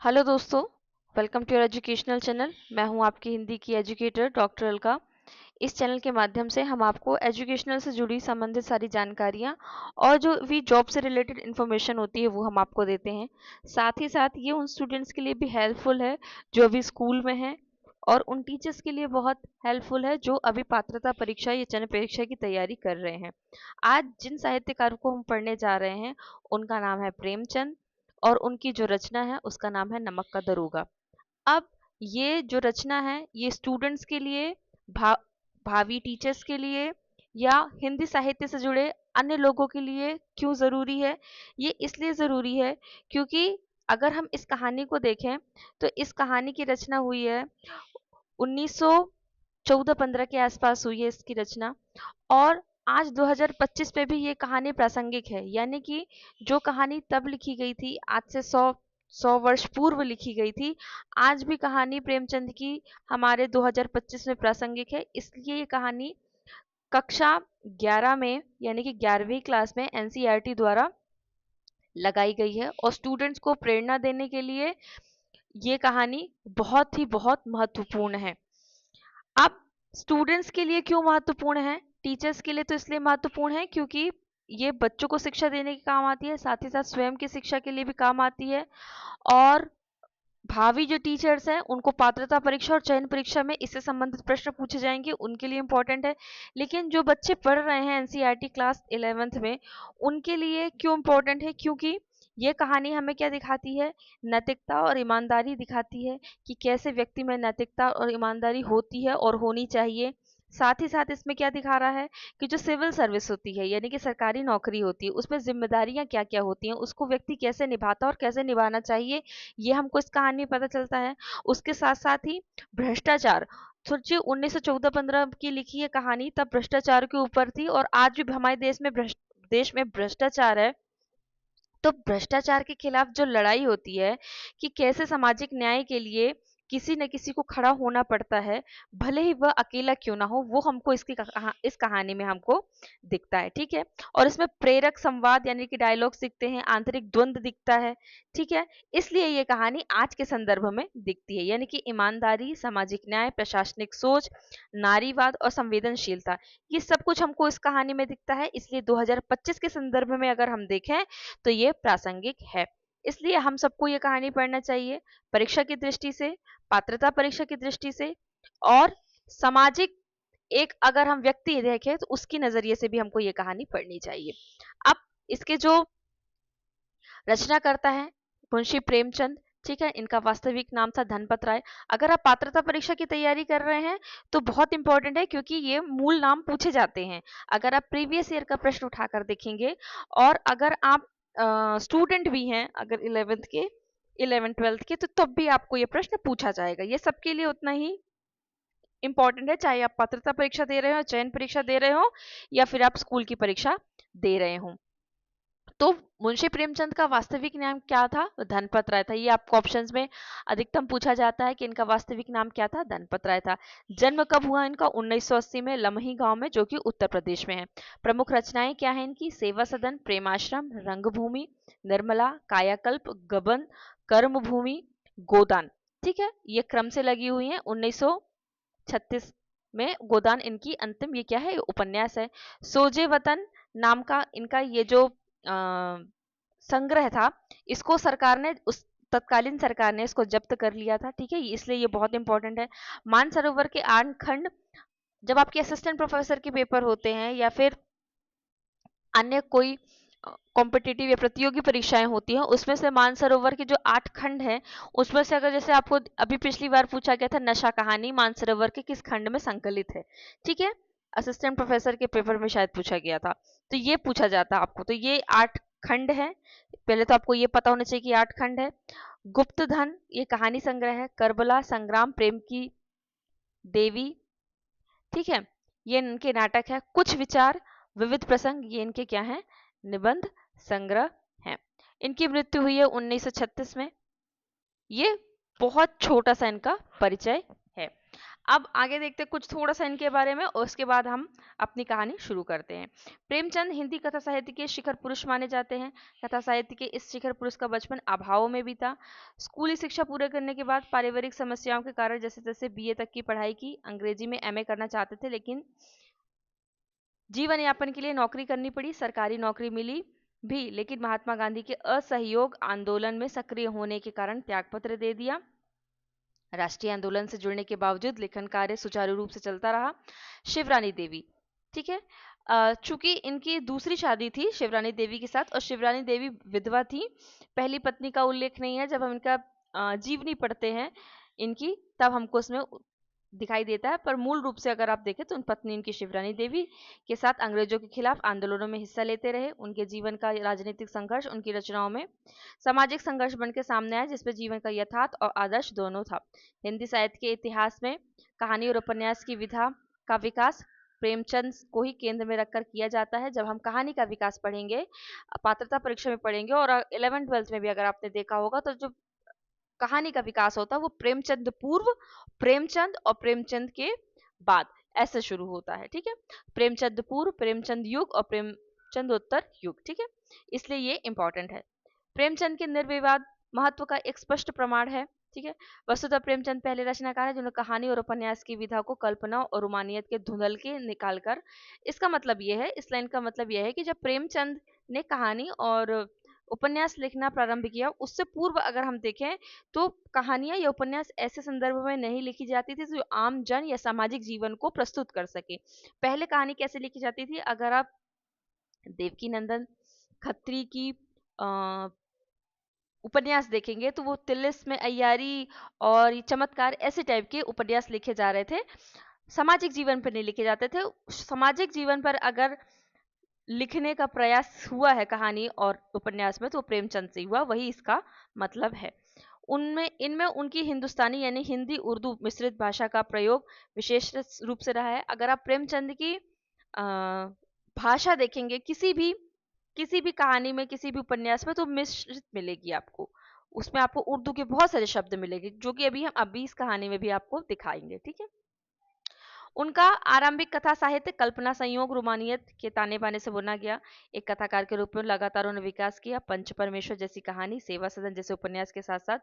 Hello दोस्तों, welcome to your educational channel. मैं हूं आपकी हिंदी की एजुकेटर डॉक्टर अलका। इस चैनल के माध्यम से हम आपको एजुकेशनल से जुड़ी संबंधित सारी जानकारियां और जो भी जॉब से रिलेटेड इन्फॉर्मेशन होती है वो हम आपको देते हैं। साथ ही साथ ये उन स्टूडेंट्स के लिए भी हेल्पफुल है जो अभी स्कूल में हैं, और उन टीचर्स के लिए बहुत हेल्पफुल है जो अभी पात्रता परीक्षा या चयन परीक्षा की तैयारी कर रहे हैं। आज जिन साहित्यकारों को हम पढ़ने जा रहे हैं उनका नाम है प्रेमचंद, और उनकी जो रचना है उसका नाम है नमक का दरोगा। अब ये जो रचना है ये स्टूडेंट्स के लिए, भा, भावी टीचर्स के लिए या हिंदी साहित्य से जुड़े अन्य लोगों के लिए क्यों ज़रूरी है? ये इसलिए ज़रूरी है क्योंकि अगर हम इस कहानी को देखें तो इस कहानी की रचना हुई है 1914-15 के आसपास हुई है इसकी रचना। और आज 2025 में भी ये कहानी प्रासंगिक है, यानी कि जो कहानी तब लिखी गई थी आज से 100 वर्ष पूर्व लिखी गई थी, आज भी कहानी प्रेमचंद की हमारे 2025 में प्रासंगिक है। इसलिए ये कहानी कक्षा 11 में यानी कि 11वीं क्लास में एनसीईआरटी द्वारा लगाई गई है, और स्टूडेंट्स को प्रेरणा देने के लिए ये कहानी बहुत महत्वपूर्ण है। अब स्टूडेंट्स के लिए क्यों महत्वपूर्ण है? टीचर्स के लिए तो इसलिए महत्वपूर्ण है क्योंकि ये बच्चों को शिक्षा देने के काम आती है, साथ ही साथ स्वयं की शिक्षा के लिए भी काम आती है। और भावी जो टीचर्स हैं उनको पात्रता परीक्षा और चयन परीक्षा में इससे संबंधित प्रश्न पूछे जाएंगे, उनके लिए इम्पोर्टेंट है। लेकिन जो बच्चे पढ़ रहे हैं एनसीईआरटी क्लास 11th में, उनके लिए क्यों इम्पोर्टेंट है? क्योंकि ये कहानी हमें क्या दिखाती है? नैतिकता और ईमानदारी दिखाती है कि कैसे व्यक्ति में नैतिकता और ईमानदारी होती है और होनी चाहिए। साथ ही साथ इसमें क्या दिखा रहा है कि जो सिविल सर्विस होती है यानी कि सरकारी नौकरी होती है उसमें जिम्मेदारियां क्या क्या होती हैं, उसको व्यक्ति कैसे निभाता है और कैसे निभाना चाहिए, ये हमको इस कहानी में पता चलता है। उसके साथ साथ ही भ्रष्टाचार, सोचिए 1914-15 की लिखी है कहानी, तब भ्रष्टाचार के ऊपर थी, और आज भी हमारे देश में भ्रष्टाचार है। तो भ्रष्टाचार के खिलाफ जो लड़ाई होती है कि कैसे सामाजिक न्याय के लिए किसी न किसी को खड़ा होना पड़ता है, भले ही वह अकेला क्यों ना हो, वो हमको इस कहानी में हमको दिखता है। ठीक है। और इसमें प्रेरक संवाद यानी कि डायलॉग्स दिखते हैं, आंतरिक द्वंद दिखता है। ठीक है। इसलिए ये कहानी आज के संदर्भ में दिखती है, यानी कि ईमानदारी, सामाजिक न्याय, प्रशासनिक सोच, नारीवाद और संवेदनशीलता, ये सब कुछ हमको इस कहानी में दिखता है। इसलिए 2025 के संदर्भ में अगर हम देखें तो ये प्रासंगिक है। इसलिए हम सबको ये कहानी पढ़ना चाहिए, परीक्षा की दृष्टि से, पात्रता परीक्षा की दृष्टि से, और सामाजिक एक अगर हम व्यक्ति देखें तो उसकी नजरिए से भी हमको ये कहानी पढ़नी चाहिए। अब इसके जो रचना करता है मुंशी प्रेमचंद, ठीक है, इनका वास्तविक नाम था धनपत राय। अगर आप पात्रता परीक्षा की तैयारी कर रहे हैं तो बहुत इंपॉर्टेंट है क्योंकि ये मूल नाम पूछे जाते हैं। अगर आप प्रीवियस ईयर का प्रश्न उठाकर देखेंगे, और अगर आप स्टूडेंट भी हैं, अगर 11th 12th के, तो तब भी आपको ये प्रश्न पूछा जाएगा। ये सबके लिए उतना ही इंपॉर्टेंट है, चाहे आप पात्रता परीक्षा दे रहे हो, चयन परीक्षा दे रहे हो, या फिर आप स्कूल की परीक्षा दे रहे हो। तो मुंशी प्रेमचंद का वास्तविक नाम क्या था? धनपत राय था। ये आपको ऑप्शंस में अधिकतम पूछा जाता है कि इनका वास्तविक नाम क्या था। धनपत राय था। जन्म कब हुआ इनका? 1980 में लमही गांव में, जो कि उत्तर प्रदेश में है। प्रमुख रचनाएं क्या है इनकी? सेवा सदन, प्रेमाश्रम, रंगभूमि, निर्मला, कायाकल्प, गबन, कर्मभूमि, गोदान। ठीक है, ये क्रम से लगी हुई है। 1936 में गोदान इनकी अंतिम ये क्या है? उपन्यास है। सोजे वतन नाम का इनका ये जो संग्रह था, इसको सरकार ने, उस तत्कालीन सरकार ने इसको जब्त कर लिया था। ठीक है, इसलिए ये बहुत इंपॉर्टेंट है। मानसरोवर के 8 खंड, जब आपके असिस्टेंट प्रोफेसर के पेपर होते हैं या फिर अन्य कोई कॉम्पिटिटिव या प्रतियोगी परीक्षाएं होती हैं, उसमें से मानसरोवर के जो 8 खंड हैं, उसमें से अगर जैसे आपको अभी पिछली बार पूछा गया था नशा कहानी मानसरोवर के किस खंड में संकलित है, ठीक है, असिस्टेंट प्रोफेसर के पेपर में शायद पूछा गया था, तो ये पूछा जाता आपको। तो ये 8 खंड है, पहले तो आपको ये पता होना चाहिए कि 8 खंड है। गुप्त धन ये कहानी संग्रह है। करबला संग्राम प्रेम की देवी, ठीक है, ये इनके नाटक है। कुछ विचार विविध प्रसंग, ये इनके क्या है? निबंध संग्रह है। इनकी मृत्यु हुई है 1936 में। ये बहुत छोटा सा इनका परिचय है। अब आगे देखते हैं कुछ थोड़ा सा इनके बारे में और उसके बाद हम अपनी कहानी शुरू करते हैं। प्रेमचंद हिंदी कथा साहित्य के शिखर पुरुष माने जाते हैं। कथा साहित्य के इस शिखर पुरुष का बचपन अभावों में बीता। स्कूली शिक्षा पूरे करने के बाद पारिवारिक समस्याओं के कारण जैसे तैसे बीए तक की पढ़ाई की। अंग्रेजी में एमए करना चाहते थे, लेकिन जीवन यापन के लिए नौकरी करनी पड़ी। सरकारी नौकरी मिली भी, लेकिन महात्मा गांधी के असहयोग आंदोलन में सक्रिय होने के कारण त्यागपत्र दे दिया। राष्ट्रीय आंदोलन से जुड़ने के बावजूद लेखन कार्य सुचारू रूप से चलता रहा। शिवरानी देवी, ठीक है, चूंकि इनकी दूसरी शादी थी शिवरानी देवी के साथ और शिवरानी देवी विधवा थी। पहली पत्नी का उल्लेख नहीं है। जब हम इनका जीवनी पढ़ते हैं इनकी, तब हमको उसमें दिखाई देता है, पर मूल रूप से अगर आप देखें तो उन पत्नी इनकी शिवरानी देवी के साथ अंग्रेजों के खिलाफ आंदोलनों में हिस्सा लेते रहे। उनके जीवन का राजनीतिक संघर्ष उनकी रचनाओं में सामाजिक संघर्ष बन के सामने आया, जिसमें जीवन का यथार्थ और आदर्श दोनों था। हिंदी साहित्य के इतिहास में कहानी और उपन्यास की विधा का विकास प्रेमचंद को ही केंद्र में रखकर किया जाता है। जब हम कहानी का विकास पढ़ेंगे, पात्रता परीक्षा में पढ़ेंगे और 11th-12th में भी अगर आपने देखा होगा, तो जो कहानी का विकास होता है वो प्रेमचंद पूर्व, प्रेमचंद और प्रेमचंद के बाद ऐसे शुरू होता है। ठीक है, प्रेमचंद पूर्व, प्रेमचंद युग और प्रेमचंद उत्तर युग। ठीक है, इसलिए ये इंपॉर्टेंट है। प्रेमचंद के निर्विवाद महत्व का एक स्पष्ट प्रमाण है। ठीक है, वस्तुतः प्रेमचंद पहले रचनाकार है जिन्होंने कहानी और उपन्यास की विधा को कल्पना और रोमानियत के धुंधल के निकालकर, इसका मतलब ये है, इस लाइन का मतलब यह है कि जब प्रेमचंद ने कहानी और उपन्यास लिखना प्रारंभ किया, उससे पूर्व अगर हम देखें तो कहानियां या उपन्यास ऐसे संदर्भ में नहीं लिखी जाती थी जो आम जन या सामाजिक जीवन को प्रस्तुत कर सके। पहले कहानी कैसे लिखी जाती थी, अगर आप देवकी नंदन खत्री की उपन्यास देखेंगे तो वो तिलिस्म में अय्यारी और ये चमत्कार ऐसे टाइप के उपन्यास लिखे जा रहे थे, सामाजिक जीवन पर नहीं लिखे जाते थे। सामाजिक जीवन पर अगर लिखने का प्रयास हुआ है कहानी और उपन्यास में तो प्रेमचंद से हुआ, वही इसका मतलब है। उनमें इनमें उनकी हिंदुस्तानी यानी हिंदी उर्दू मिश्रित भाषा का प्रयोग विशेष रूप से रहा है। अगर आप प्रेमचंद की भाषा देखेंगे किसी भी कहानी में, किसी भी उपन्यास में, तो मिश्रित मिलेगी आपको। उसमें आपको उर्दू के बहुत सारे शब्द मिलेंगे जो कि अभी इस कहानी में भी आपको दिखाएंगे। ठीक है, उनका आरंभिक कथा साहित्य कल्पना संयोग रोमानियत के ताने बाने से बुना गया। एक कथाकार के रूप में लगातार उन्होंने विकास किया। पंच परमेश्वर जैसी कहानी, सेवा सदन जैसे उपन्यास के साथ साथ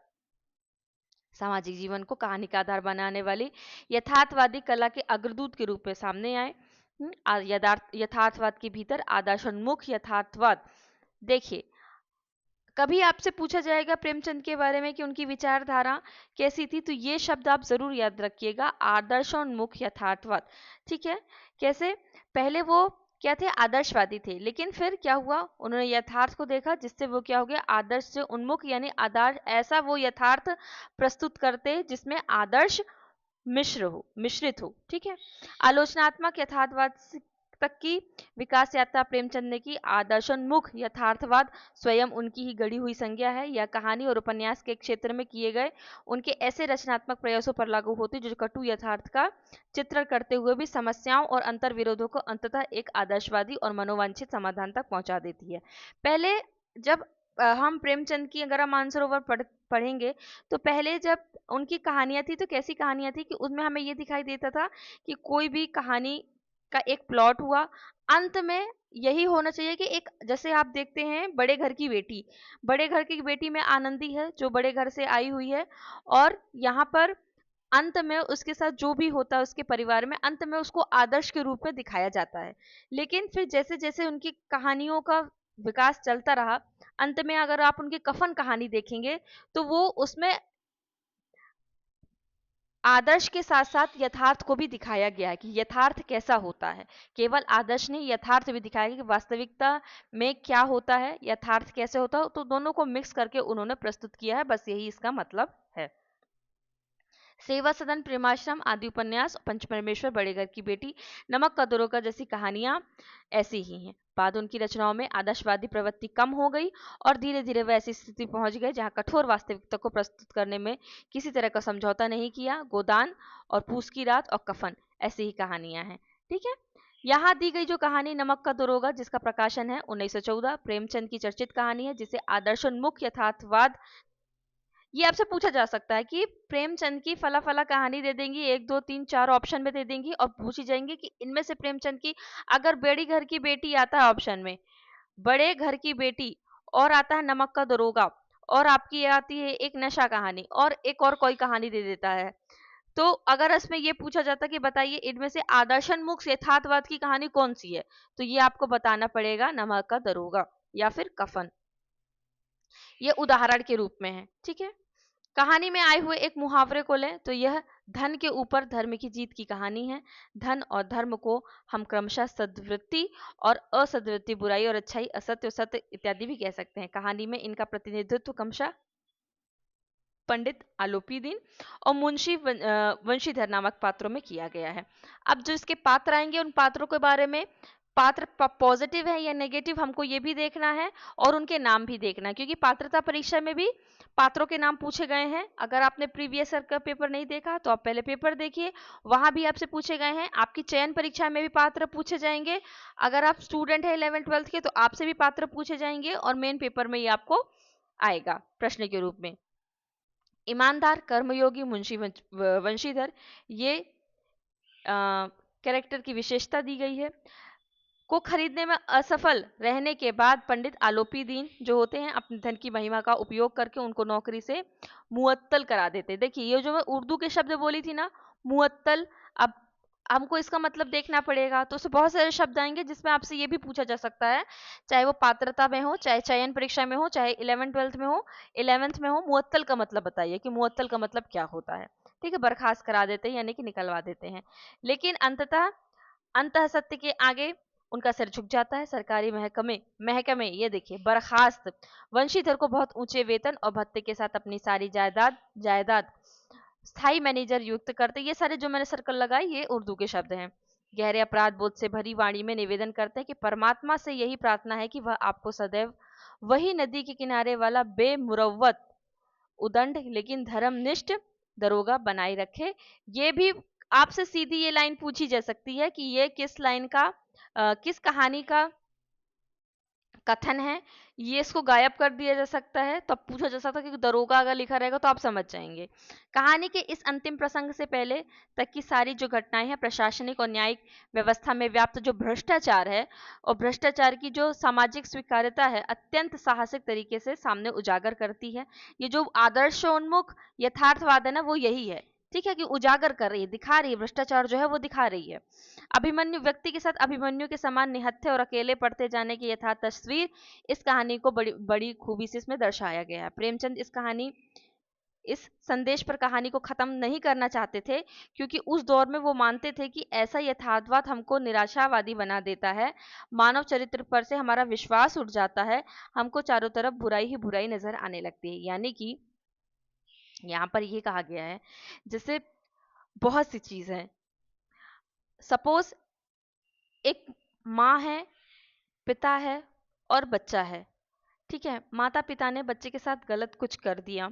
सामाजिक जीवन को कहानी का आधार बनाने वाली यथार्थवादी कला के अग्रदूत के रूप में सामने आए। यथार्थवाद के भीतर आदर्शोन्मुख यथार्थवाद। देखिए, कभी आपसे पूछा जाएगा प्रेमचंद के बारे में कि उनकी विचारधारा कैसी थी, तो ये शब्द आप जरूर याद रखिएगा, आदर्शोन्मुख यथार्थवाद। ठीक है, कैसे? पहले वो क्या थे? आदर्शवादी थे, लेकिन फिर क्या हुआ? उन्होंने यथार्थ को देखा, जिससे वो क्या हो गया? आदर्श से उन्मुख, यानी आदर्श ऐसा वो यथार्थ प्रस्तुत करते जिसमें आदर्श मिश्रित हो। ठीक है, आलोचनात्मक यथार्थवाद तक की विकास यात्रा प्रेमचंद ने की। आदर्शोन्मुख यथार्थवाद स्वयं उनकी ही गढ़ी हुई संज्ञा है। यह कहानी और उपन्यास के क्षेत्र में किए गए उनके ऐसे रचनात्मक प्रयासों पर लागू होती जो कटु यथार्थ का चित्रण करते हुए भी समस्याओं और अंतर विरोधों को अंततः एक आदर्शवादी और मनोवांछित समाधान तक पहुंचा देती है। पहले जब हम प्रेमचंद की अगर हम मानसरोवर पढ़ेंगे तो पहले जब उनकी कहानियां थी तो कैसी कहानियां थी कि उसमें हमें ये दिखाई देता था कि कोई भी कहानी का एक प्लॉट हुआ, अंत में यही होना चाहिए कि एक, जैसे आप देखते हैं बड़े घर की बेटी, बड़े घर की बेटी में आनंदी है जो बड़े घर से आई हुई है, और यहाँ पर अंत में उसके साथ जो भी होता है उसके परिवार में, अंत में उसको आदर्श के रूप में दिखाया जाता है। लेकिन फिर जैसे जैसे उनकी कहानियों का विकास चलता रहा, अंत में अगर आप उनकी कफन कहानी देखेंगे तो वो उसमें आदर्श के साथ साथ यथार्थ को भी दिखाया गया है कि यथार्थ कैसा होता है। केवल आदर्श नहीं, यथार्थ भी दिखाया गया कि वास्तविकता में क्या होता है, यथार्थ कैसे होता है, तो दोनों को मिक्स करके उन्होंने प्रस्तुत किया है। बस यही इसका मतलब है। सेवा सदन, प्रेमाश्रम आदि उपन्यास, पंचपरमेश्वर, बड़े घर की बेटी, नमक का दरोगा जैसी कहानियां ऐसी ही हैं। बाद उनकी रचनाओं में आदर्शवादी प्रवृत्ति कम हो गई और धीरे धीरे वह ऐसी स्थिति पहुंच गए जहां कठोर वास्तविकता को प्रस्तुत करने में किसी तरह का समझौता नहीं किया। गोदान और पूस की रात और कफन ऐसी ही कहानियां हैं। ठीक है, यहाँ दी गई जो कहानी नमक का दरोगा, जिसका प्रकाशन है 1914, प्रेमचंद की चर्चित कहानी है जिसे आदर्शोन्मुख यथार्थवाद ये आपसे पूछा जा सकता है कि प्रेमचंद की फला फला कहानी दे देंगी, 1 2 3 4 ऑप्शन में दे देंगी और पूछी जाएंगे कि इनमें से प्रेमचंद की, अगर बड़ी घर की बेटी आता है ऑप्शन में, बड़े घर की बेटी, और आता है नमक का दरोगा, और आपकी ये आती है एक नशा कहानी, और एक और कोई कहानी दे देता है, तो अगर इसमें ये पूछा जाता कि बताइए इनमें से आदर्शोन्मुख यथार्थवाद की कहानी कौन सी है, तो ये आपको बताना पड़ेगा नमक का दरोगा या फिर कफन। ये उदाहरण के रूप में है, ठीक है। कहानी में आए हुए एक मुहावरे को लें तो यह धन के ऊपर धर्म की जीत की कहानी है। धन और धर्म को हम क्रमशः सद्वृत्ति और असद्वृत्ति, बुराई और अच्छाई, असत्य और सत्य इत्यादि भी कह सकते हैं। कहानी में इनका प्रतिनिधित्व क्रमशः पंडित आलोपीदीन और मुंशी वंशीधर नामक पात्रों में किया गया है। अब जो इसके पात्र आएंगे उन पात्रों के बारे में, पात्र पॉजिटिव है या नेगेटिव हमको ये भी देखना है और उनके नाम भी देखना है, क्योंकि पात्रता परीक्षा में भी पात्रों के नाम पूछे गए हैं। अगर आपने प्रीवियस ईयर का पेपर नहीं देखा तो आप पहले पेपर देखिए, वहां भी आपसे पूछे गए हैं। आपकी चयन परीक्षा में भी पात्र पूछे जाएंगे। अगर आप स्टूडेंट है 11th 12th के तो आपसे भी पात्र पूछे जाएंगे और मेन पेपर में ये आपको आएगा प्रश्न के रूप में। ईमानदार, कर्मयोगी, मुंशी वंशीधर, ये कैरेक्टर की विशेषता दी गई है। को खरीदने में असफल रहने के बाद पंडित आलोपीदीन जो होते हैं अपने धन की महिमा का उपयोग करके उनको नौकरी से मुअत्तल करा देते। देखिए ये जो मैं उर्दू के शब्द बोली थी ना, मुअत्तल, अब हमको इसका मतलब देखना पड़ेगा, तो उससे बहुत सारे शब्द आएंगे जिसमें आपसे ये भी पूछा जा सकता है, चाहे वो पात्रता में हो, चाहे चयन परीक्षा में हो, चाहे 11th 12th में हो, 11th में हो, मुअत्तल का मतलब बताइए कि मुअत्तल का मतलब क्या होता है। ठीक है, बर्खास्त करा देते हैं यानी कि निकलवा देते हैं। लेकिन अंततः अंतः सत्य के आगे उनका सिर झुक जाता है। सरकारी महकमे महकमे ये देखिए बर्खास्त, वंशीधर को बहुत ऊंचे वेतन और भत्ते के साथ अपनी सारी जायदाद जायदाद स्थायी मैनेजर युक्त करते। ये सारे जो मैंने सर्कल लगाए ये उर्दू के शब्द हैं। गहरे अपराध बोध से भरी वाणी में निवेदन करते हैं कि परमात्मा से यही प्रार्थना है कि वह आपको सदैव वही नदी के किनारे वाला बेमुरव्वत उदंड लेकिन धर्मनिष्ठ दरोगा बनाए रखे। ये भी आपसे सीधी ये लाइन पूछी जा सकती है कि ये किस लाइन का किस कहानी का कथन है। ये इसको गायब कर दिया जा सकता है, तब पूछा जा सकता है कि दरोगा अगर लिखा रहेगा तो आप समझ जाएंगे। कहानी के इस अंतिम प्रसंग से पहले तक की सारी जो घटनाएं हैं प्रशासनिक और न्यायिक व्यवस्था में व्याप्त जो भ्रष्टाचार है और भ्रष्टाचार की जो सामाजिक स्वीकार्यता है अत्यंत साहसिक तरीके से सामने उजागर करती है। ये जो आदर्शोन्मुख यथार्थवाद है ना वो यही है, ठीक है, कि उजागर कर रही है, दिखा रही है, भ्रष्टाचार जो है वो दिखा रही है। अभिमन्यु व्यक्ति के साथ अभिमन्यु के समान निहत्थे और अकेले पड़ते जाने की यथार्थ तस्वीर इस कहानी को बड़ी बड़ी खूबी से इसमें दर्शाया गया है। प्रेमचंद इस संदेश पर कहानी को खत्म नहीं करना चाहते थे, क्योंकि उस दौर में वो मानते थे कि ऐसा यथार्थवाद हमको निराशावादी बना देता है, मानव चरित्र पर से हमारा विश्वास उठ जाता है, हमको चारों तरफ बुराई ही बुराई नजर आने लगती है। यानी कि यहाँ पर ये कहा गया है जैसे बहुत सी चीज है। सपोज एक माँ है, पिता है और बच्चा है, ठीक है। माता पिता ने बच्चे के साथ गलत कुछ कर दिया,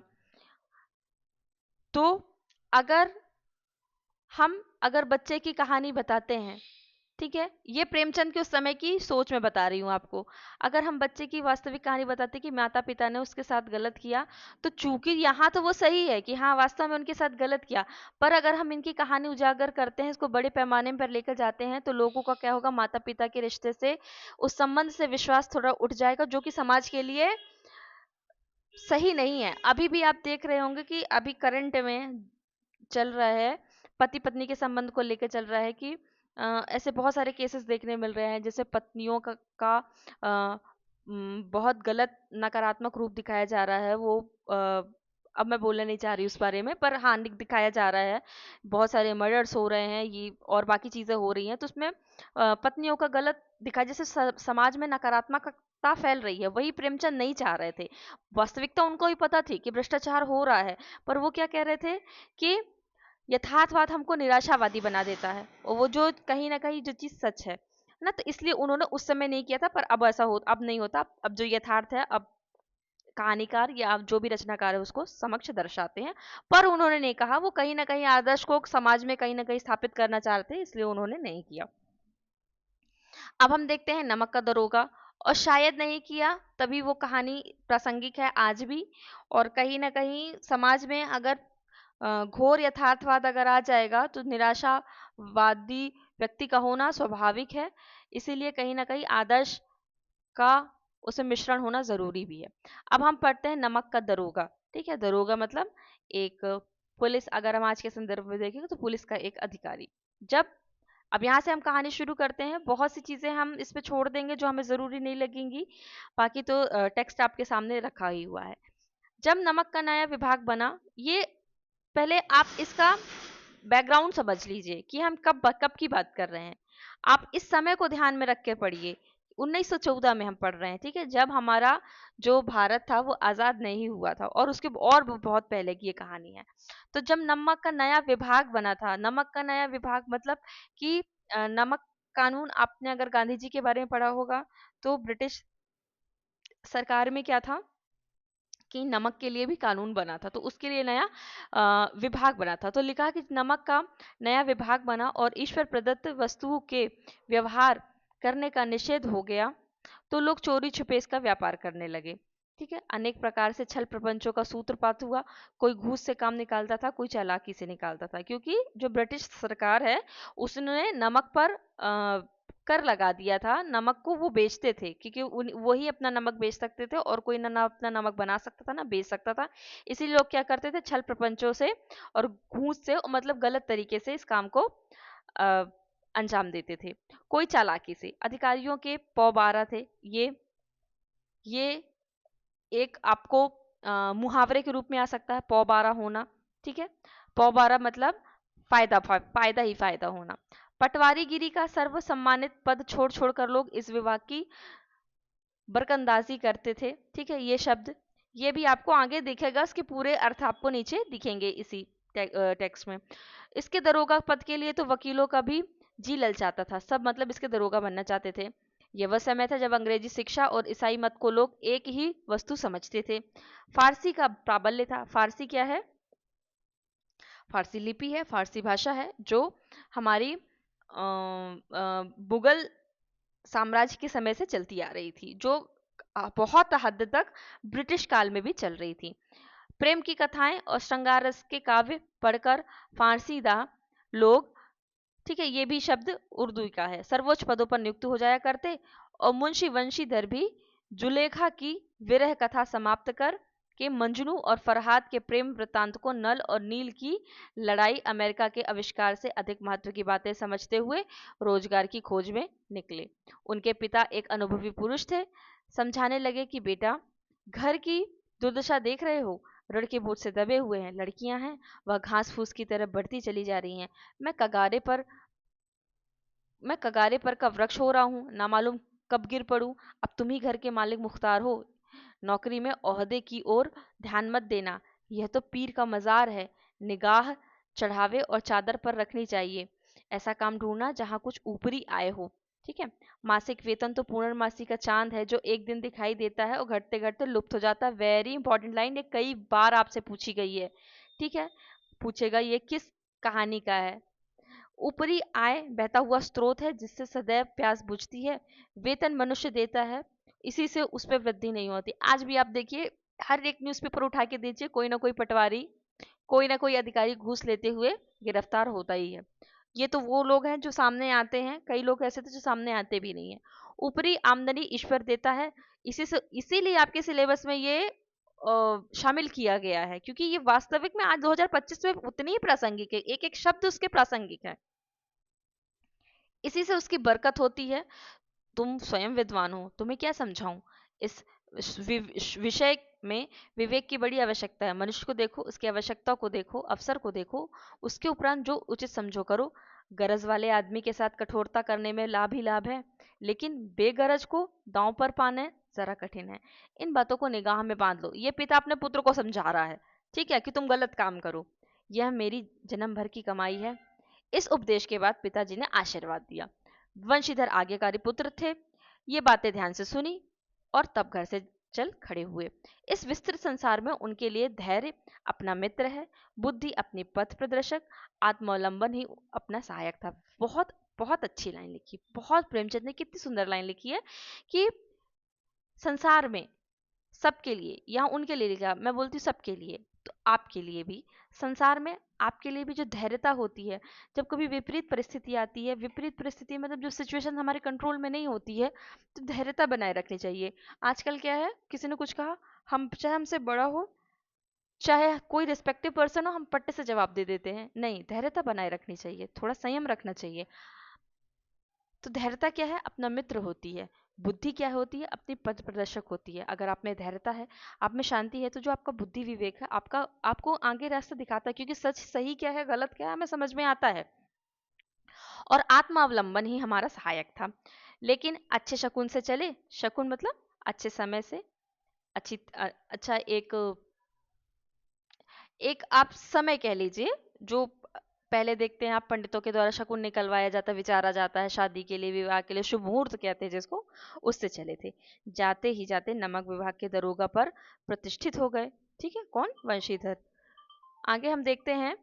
तो अगर अगर बच्चे की कहानी बताते हैं, ठीक है, ये प्रेमचंद के उस समय की सोच में बता रही हूँ आपको। अगर हम बच्चे की वास्तविक कहानी बताते कि माता पिता ने उसके साथ गलत किया, तो चूंकि यहाँ तो वो सही है कि हाँ वास्तव में उनके साथ गलत किया, पर अगर हम इनकी कहानी उजागर करते हैं, इसको बड़े पैमाने पर लेकर जाते हैं, तो लोगों का क्या होगा, माता पिता के रिश्ते से, उस संबंध से विश्वास थोड़ा उठ जाएगा, जो कि समाज के लिए सही नहीं है। अभी भी आप देख रहे होंगे कि अभी करंट में चल रहा है, पति पत्नी के संबंध को लेकर चल रहा है कि ऐसे बहुत सारे केसेस देखने मिल रहे हैं, जैसे पत्नियों बहुत गलत नकारात्मक रूप दिखाया जा रहा है। वो अब मैं बोलना नहीं चाह रही उस बारे में, पर हाँ दिखाया जा रहा है, बहुत सारे मर्डर्स हो रहे हैं ये और बाकी चीजें हो रही हैं, तो उसमें पत्नियों का गलत दिखाया, जैसे समाज में नकारात्मकता फैल रही है, वही प्रेमचंद नहीं चाह रहे थे। वास्तविकता उनको भी पता थी कि भ्रष्टाचार हो रहा है, पर वो क्या कह रहे थे कि यथार्थवाद हमको निराशावादी बना देता है, और वो जो कहीं ना कहीं जो चीज सच है ना, तो इसलिए उन्होंने उस समय नहीं किया था, पर अब ऐसा हो अब नहीं होता। अब जो यथार्थ है अब कहानीकार या जो भी रचनाकार है उसको समक्ष दर्शाते हैं, पर उन्होंने नहीं कहा, वो कहीं ना कहीं आदर्श को समाज में कहीं ना कहीं स्थापित करना चाहते थे, इसलिए उन्होंने नहीं किया। अब हम देखते हैं नमक का दरोगा और शायद नहीं किया तभी वो कहानी प्रासंगिक है आज भी। और कहीं ना कहीं समाज में अगर घोर यथार्थवाद अगर आ जाएगा तो निराशावादी व्यक्ति का होना स्वाभाविक है। इसीलिए कहीं ना कहीं आदर्श का उसमें मिश्रण होना जरूरी भी है। अब हम पढ़ते हैं नमक का दरोगा। ठीक है, दरोगा मतलब एक पुलिस, अगर हम आज के संदर्भ में देखेंगे तो पुलिस का एक अधिकारी। जब अब यहाँ से हम कहानी शुरू करते हैं, बहुत सी चीजें हम इस पे छोड़ देंगे जो हमें जरूरी नहीं लगेंगी, बाकी तो टेक्स्ट आपके सामने रखा ही हुआ है। जब नमक का नया विभाग बना, ये पहले आप इसका बैकग्राउंड समझ लीजिए कि हम कब कब की बात कर रहे हैं। आप इस समय को ध्यान में रख के पढ़िए। 1914 में हम पढ़ रहे हैं, ठीक है, जब हमारा जो भारत था वो आजाद नहीं हुआ था, और उसके और भी बहुत पहले की ये कहानी है। तो जब नमक का नया विभाग बना था, नमक का नया विभाग मतलब कि नमक कानून, आपने अगर गांधी जी के बारे में पढ़ा होगा तो ब्रिटिश सरकार में क्या था कि नमक के लिए भी कानून बना था, तो उसके लिए नया विभाग बना था। तो लिखा कि नमक का नया विभाग बना और ईश्वर प्रदत्त वस्तुओं के व्यवहार करने का निषेध हो गया, तो लोग चोरी छुपे इसका व्यापार करने लगे। ठीक है, अनेक प्रकार से छल प्रपंचों का सूत्रपात हुआ। कोई घूस से काम निकालता था, कोई चालाकी से निकालता था, क्योंकि जो ब्रिटिश सरकार है उसने नमक पर कर लगा दिया था। नमक को वो बेचते थे क्योंकि वही अपना नमक बेच सकते थे, और कोई ना अपना नमक बना सकता था ना बेच सकता था। इसीलिए लोग क्या करते थे, छल प्रपंचों से और घूस से, मतलब गलत तरीके से इस काम को अ, अंजाम देते थे। कोई चालाकी से। अधिकारियों के पौ 12 थे। ये एक आपको मुहावरे के रूप में आ सकता है, पौ 12 होना। ठीक है, पौ 12 मतलब फायदा ही फायदा होना। पटवारीगिरी का सर्व सम्मानित पद छोड़ छोड़ कर लोग इस विभाग की बरकंदाजी करते थे। ठीक है, ये शब्द ये भी आपको आगे दिखेगा, इसके पूरे अर्थ आपको नीचे दिखेंगे इसी टेक्स्ट में। इसके दरोगा पद के लिए तो वकीलों का भी जी ललचाता था, सब मतलब इसके दरोगा बनना चाहते थे। यह वह समय था जब अंग्रेजी शिक्षा और ईसाई मत को लोग एक ही वस्तु समझते थे। फारसी का प्राबल्य था। फारसी क्या है? फारसी लिपि है, फारसी भाषा है, जो हमारी मुगल साम्राज्य के समय से चलती आ रही थी, जो बहुत हद तक ब्रिटिश काल में भी चल रही थी। प्रेम की कथाएं और श्रृंगार रस के काव्य पढ़कर फारसीदा लोग, ठीक है, ये भी शब्द उर्दू का है, सर्वोच्च पदों पर नियुक्त हो जाया करते। और मुंशी वंशीधर भी जुलेखा की विरह कथा समाप्त कर के मंजनू और फरहाद के प्रेम वृत्तांत को नल और नील की लड़ाई अमेरिका के आविष्कार से अधिक महत्व की बातें समझते हुए रोजगार की खोज में निकले। उनके पिता एक अनुभवी पुरुष थे। समझाने लगे कि बेटा, घर की दुर्दशा देख रहे हो, ऋण के बोझ से दबे हुए हैं, लड़कियां हैं, वह घास फूस की तरह बढ़ती चली जा रही हैं। मैं कगारे पर मैं कगारे पर का वृक्ष हो रहा हूँ, ना मालूम कब गिर पड़ूं। अब तुम ही घर के मालिक मुख्तार हो, नौकरी में ओहदे की ओर ध्यान मत देना, यह तो पीर का मजार है। निगाह चढ़ावे और चादर पर रखनी चाहिए। ऐसा काम ढूंढना जहाँ कुछ ऊपरी आय हो। ठीक है, मासिक वेतन तो पूर्णमासी का चांद है, जो एक दिन दिखाई देता है और घटते घटते लुप्त हो जाता है। वेरी इंपॉर्टेंट लाइन, ये कई बार आपसे पूछी गई है। ठीक है, पूछेगा ये किस कहानी का है। ऊपरी आय बहता हुआ स्रोत है जिससे सदैव प्यास बुझती है। वेतन मनुष्य देता है, इसी से उस पर वृद्धि नहीं होती। आज भी आप देखिए, हर एक न्यूज़पेपर उठा के दीजिए, कोई ना कोई पटवारी, कोई ना कोई अधिकारी घूस लेते हुए गिरफ्तार होता ही है। ये तो वो लोग हैं जो सामने आते हैं, कई लोग ऐसे थे जो सामने आते भी नहीं है। ऊपरी आमदनी ईश्वर देता है, इसीलिए आपके सिलेबस में ये शामिल किया गया है, क्योंकि ये वास्तविक में आज 2025 में उतनी ही प्रासंगिक है, एक एक शब्द उसके प्रासंगिक है, इसी से उसकी बरकत होती है। तुम स्वयं विद्वान हो, तुम्हें क्या समझाऊं। इस विषय में विवेक की बड़ी आवश्यकता है। मनुष्य को देखो, उसकी आवश्यकता को देखो, अवसर को देखो, उसके उपरांत जो उचित समझो करो। गरज वाले आदमी के साथ कठोरता करने में लाभ ही लाभ है, लेकिन बेगरज को दांव पर पाना जरा कठिन है। इन बातों को निगाह में बांध लो। ये पिता अपने पुत्र को समझा रहा है, ठीक है, कि तुम गलत काम करो, यह मेरी जन्म भर की कमाई है। इस उपदेश के बाद पिताजी ने आशीर्वाद दिया। वंशीधर आज्ञाकारी पुत्र थे। ये बातें ध्यान से सुनी और तब घर से चल खड़े हुए। इस विस्तृत संसार में उनके लिए धैर्य अपना मित्र है, बुद्धि अपनी पथ प्रदर्शक, आत्मावलंबन ही अपना सहायक था। बहुत बहुत अच्छी लाइन लिखी, बहुत प्रेमचंद ने कितनी सुंदर लाइन लिखी है कि संसार में सबके लिए, यहाँ उनके लिए लिखा, मैं बोलती हूँ सबके लिए, तो आपके लिए भी, संसार में आपके लिए भी जो धैर्यता होती है, जब कभी विपरीत परिस्थिति आती है, विपरीत परिस्थिति मतलब जो सिचुएशन हमारे कंट्रोल में नहीं होती है, तो धैर्यता बनाए रखनी चाहिए। आजकल क्या है, किसी ने कुछ कहा, हम चाहे हमसे बड़ा हो, चाहे कोई रिस्पेक्टिव पर्सन हो, हम पट्टे से जवाब दे देते हैं। नहीं, धैर्यता बनाए रखनी चाहिए, थोड़ा संयम रखना चाहिए। तो धैर्यता क्या है, अपना मित्र होती है। बुद्धि क्या होती है, अपनी पथ प्रदर्शक होती है। अगर आप में धैर्यता है, आप में शांति है, तो जो आपका बुद्धि विवेक है, आपका आपको आगे रास्ता दिखाता है, क्योंकि सच सही क्या है, गलत क्या है, हमें समझ में आता है। और आत्मावलंबन ही हमारा सहायक था। लेकिन अच्छे शकुन से चले, शकुन मतलब अच्छे समय से, अच्छा एक एक आप समय कह लीजिए, जो पहले देखते हैं आप, पंडितों के द्वारा शकुन निकलवाया जाता, विचारा जाता है शादी के लिए, विवाह के लिए, शुभ मुहूर्त कहते हैं जिसको, उससे चले थे। जाते ही जाते नमक विभाग के दरोगा पर प्रतिष्ठित हो गए। ठीक है, कौन, वंशीधर। आगे हम देखते हैं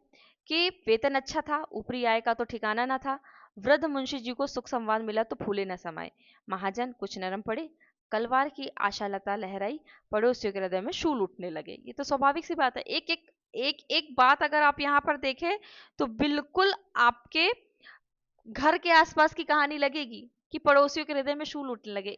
कि वेतन अच्छा था, ऊपरी आय का तो ठिकाना ना था। वृद्ध मुंशी जी को सुख संवाद मिला तो फूले न समाये। महाजन कुछ नरम पड़े, कलवार की आशालता लहराई, पड़ोसियों के हृदय में शूल उठने लगे। ये तो स्वाभाविक सी बात है। एक बात अगर आप यहाँ पर देखें, तो बिल्कुल आपके घर के आसपास की कहानी लगेगी कि पड़ोसियों के हृदय में शूल उठने लगे।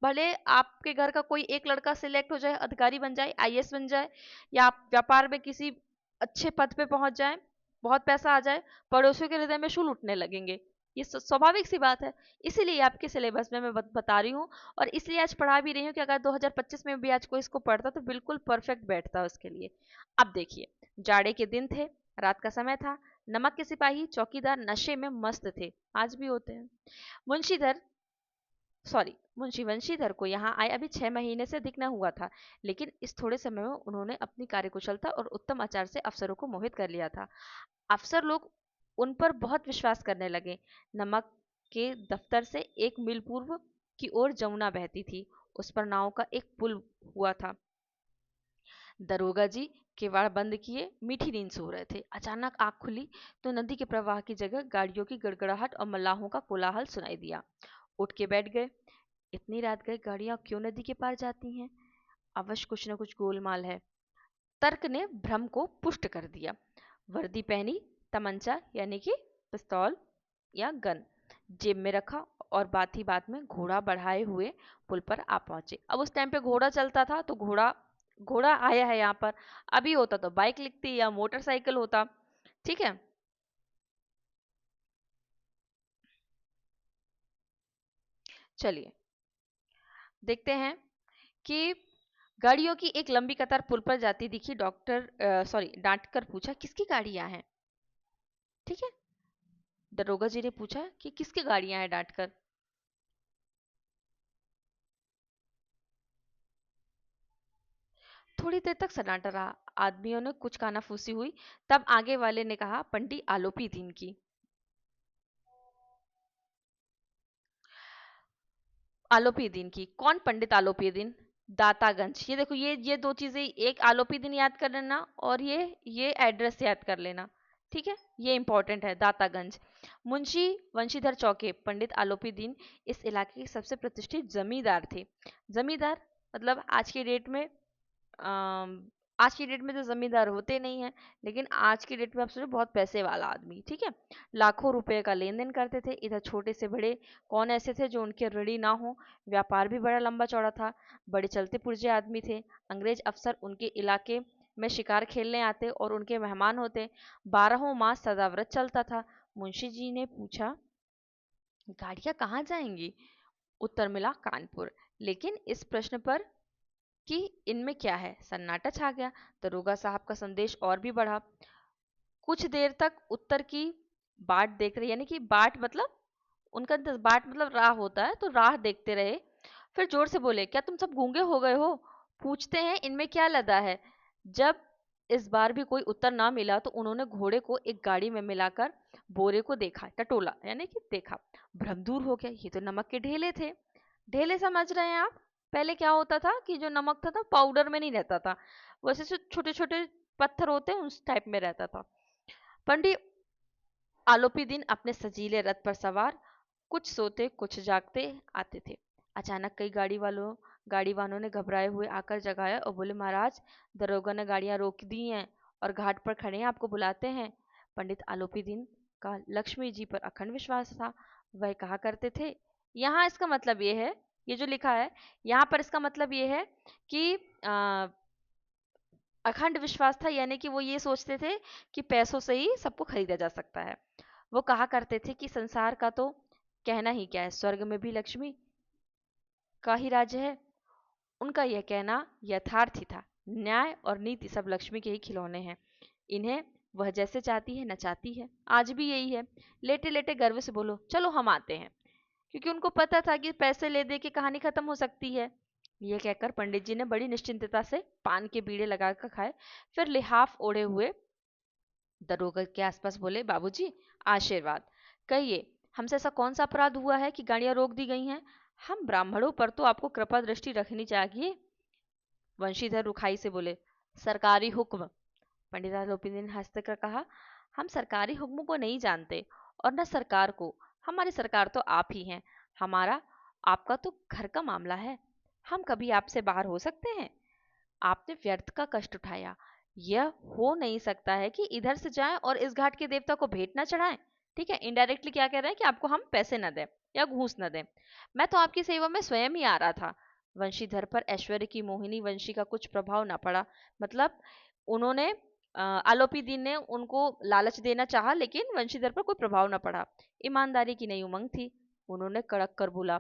भले आपके घर का कोई एक लड़का सिलेक्ट हो जाए, अधिकारी बन जाए, आईएएस बन जाए, या आप व्यापार में किसी अच्छे पद पे पहुंच जाए, बहुत पैसा आ जाए, पड़ोसियों के हृदय में शूल उठने लगेंगे। ये स्वाभाविक सी बात है। इसीलिए आपके सिलेबस में मैं बता रही हूँ, और इसलिए आज पढ़ा भी रही हूँ कि अगर 2025 में भी आज कोई इसको पढ़ता तो बिल्कुल परफेक्ट बैठता उसके लिए। अब देखिए, जाड़े के दिन थे, रात का समय था, नमक के सिपाही चौकीदार नशे में मस्त थे, आज भी होते हैं। मुंशीधर मुंशी वंशीधर को यहाँ आए अभी 6 महीने से अधिक न हुआ था, लेकिन इस थोड़े समय में उन्होंने अपनी कार्यकुशलता और उत्तम आचार से अफसरों को मोहित कर लिया था। अफसर लोग उन पर बहुत विश्वास करने लगे। नमक के दफ्तर से 1 मील पूर्व की ओर जमुना बहती थी, उस पर नाव का एक पुल हुआ था। दरोगा जी किवाड़ बंद किए मीठी नींद सो रहे थे। अचानक आंख खुली तो नदी के प्रवाह की जगह गाड़ियों की गड़गड़ाहट और मल्लाहों का कोलाहल सुनाई दिया। उठ के बैठ गए। इतनी रात गए गाड़ियां क्यों नदी के पार जाती हैं? अवश्य कुछ न कुछ गोलमाल है। तर्क ने भ्रम को पुष्ट कर दिया। वर्दी पहनी, तमंचा यानी कि पिस्तौल या गन जेब में रखा, और बात ही बात में घोड़ा बढ़ाए हुए पुल पर आ पहुंचे। अब उस टाइम पे घोड़ा चलता था, तो घोड़ा घोड़ा आया है यहाँ पर। अभी होता तो बाइक लिखती या मोटरसाइकिल होता। ठीक है, चलिए देखते हैं कि गाड़ियों की एक लंबी कतार पुल पर जाती दिखी। डांट कर पूछा, किसकी गाड़ियां हैं? ठीक है, दरोगा जी ने पूछा कि किसकी गाड़ियां हैं, डांट कर। थोड़ी देर तक सन्नाटा रहा। आदमियों ने कुछ कानाफूसी हुई। तब आगे वाले ने कहा, पंडित आलोपी दीन की। आलोपी दीन की कौन? पंडित आलोपी दीन, दातागंज। ये देखो, ये दो चीजें, एक आलोपी दिन याद कर लेना, और ये एड्रेस याद कर लेना। ठीक है, ये इंपॉर्टेंट है, दातागंज। मुंशी वंशीधर चौके पंडित आलोपी दीन इस इलाके के सबसे प्रतिष्ठित जमींदार थे। जमींदार मतलब अम, आज की डेट में तो जमींदार होते नहीं है, लेकिन आज की डेट में आप सोचो, बहुत पैसे वाला आदमी। ठीक है, लाखों रुपए का लेन देन करते थे। इधर छोटे से बड़े कौन ऐसे थे जो उनके ऋणी ना हो। व्यापार भी बड़ा लंबा चौड़ा था। बड़े चलते पुर्जे आदमी थे। अंग्रेज अफसर उनके इलाके में शिकार खेलने आते और उनके मेहमान होते। 12 मास सदाव्रत चलता था। मुंशी जी ने पूछा, गाड़ियां कहाँ जाएंगी? उत्तर मिला, कानपुर। लेकिन इस प्रश्न पर कि इनमें क्या है, सन्नाटा छा गया। दरोगा साहब का संदेश और भी बढ़ा। कुछ देर तक उत्तर की बाट देख रहे, यानी कि बाट मतलब उनका बाट मतलब राह होता है, तो राह देखते रहे। फिर जोर से बोले, क्या तुम सब गूंगे हो गए हो? पूछते हैं इनमें क्या लदा है। जब इस बार भी कोई उत्तर ना मिला तो उन्होंने घोड़े को एक गाड़ी में मिलाकर बोरे को देखा, टटोला यानी कि देखा। भ्रम दूर हो गया, ये तो नमक के ढेले थे। ढेले समझ रहे हैं आप? पहले क्या होता था कि जो नमक था पाउडर में नहीं रहता था, वैसे छोटे छोटे पत्थर होते हैं उस टाइप में रहता था। पंडित आलोपी दिन अपने सजीले रथ पर सवार कुछ सोते कुछ जागते आते थे। अचानक कई गाड़ी वालों गाड़ी वालों ने घबराए हुए आकर जगाया और बोले, महाराज दरोगा ने गाड़ियां रोक दी हैं और घाट पर खड़े हैं, आपको बुलाते हैं। पंडित आलोपीदीन का लक्ष्मी जी पर अखंड विश्वास था। वह कहा करते थे, यहाँ इसका मतलब ये है, ये जो लिखा है यहाँ पर इसका मतलब ये है कि अखंड विश्वास था, यानी कि वो ये सोचते थे कि पैसों से ही सबको खरीदा जा सकता है। वो कहा करते थे कि संसार का तो कहना ही क्या है, स्वर्ग में भी लक्ष्मी का ही राज्य है। उनका यह कहना यथार्थ ही था। न्याय और नीति सब लक्ष्मी के ही खिलौने हैं, इन्हें वह जैसे चाहती है नचाती है। आज भी यही है। लेटे लेटे गर्व से बोलो, चलो हम आते हैं, क्योंकि उनको पता था कि पैसे ले दे के कहानी खत्म हो सकती है। यह कहकर पंडित जी ने बड़ी निश्चिंतता से पान के बीड़े लगाकर खाए, फिर लिहाफ ओढ़े हुए दरोगा के आसपास बोले, बाबूजी आशीर्वाद, कहिए हमसे ऐसा कौन सा अपराध हुआ है कि गाड़ियां रोक दी गई हैं? हम ब्राह्मणों पर तो आपको कृपा दृष्टि रखनी चाहिए। वंशीधर रुखाई से बोले, सरकारी हुक्म। पंडित आलोपीदीन ने हंसते कर कहा, हम सरकारी हुक्मों को नहीं जानते और न सरकार को। हमारी सरकार तो आप ही हैं। हमारा आपका तो घर का मामला है। हम कभी आपसे बाहर हो सकते हैं? आपने व्यर्थ का कष्ट उठाया। यह हो नहीं सकता है कि इधर से जाएं और इस घाट के देवता को भेंट ना चढ़ाएं। ठीक है, इनडायरेक्टली क्या कह रहे हैं कि आपको हम पैसे न दें या घूस न दें। मैं तो आपकी सेवा में स्वयं ही आ रहा था। वंशीधर पर ऐश्वर्य की मोहिनी वंशी का कुछ प्रभाव न पड़ा। मतलब उन्होंने आलोपीदीन ने उनको लालच देना चाहा, लेकिन वंशीधर पर कोई प्रभाव न पड़ा। ईमानदारी की नई उमंग थी। उन्होंने कड़क कर बोला,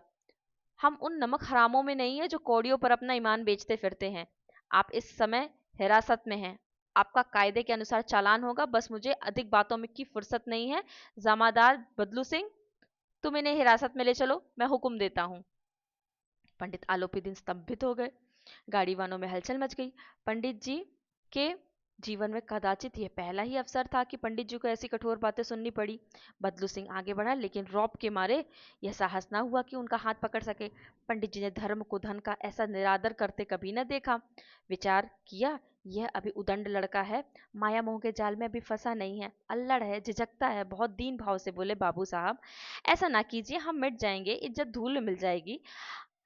हम उन नमक हरामों में नहीं है जो कौड़ियों पर अपना ईमान बेचते फिरते हैं। आप इस समय हिरासत में हैं। आपका कायदे के अनुसार चालान होगा। बस मुझे अधिक बातों में की फुर्सत नहीं है। जमादार बदलू सिंह, तुम इन्हें हिरासत में ले चलो, मैं हुक्म देता हूँ। पंडित आलोपीदीन स्तंभित हो गए। गाड़ी वानों में हलचल मच गई। पंडित जी के जीवन में कदाचित यह पहला ही अवसर था कि पंडित जी को ऐसी कठोर बातें सुननी पड़ी। बदलू सिंह आगे बढ़ा, लेकिन रौब के मारे यह साहस ना हुआ कि उनका हाथ पकड़ सके। पंडित जी ने धर्म को धन का ऐसा निरादर करते कभी न देखा। विचार किया, यह अभी उदंड लड़का है, माया मोह के जाल में अभी फंसा नहीं है, अल्लड़ है, झिझकता है। बहुत दीन भाव से बोले, बाबू साहब ऐसा ना कीजिए, हम मिट जाएंगे, इज्जत धूल में मिल जाएगी।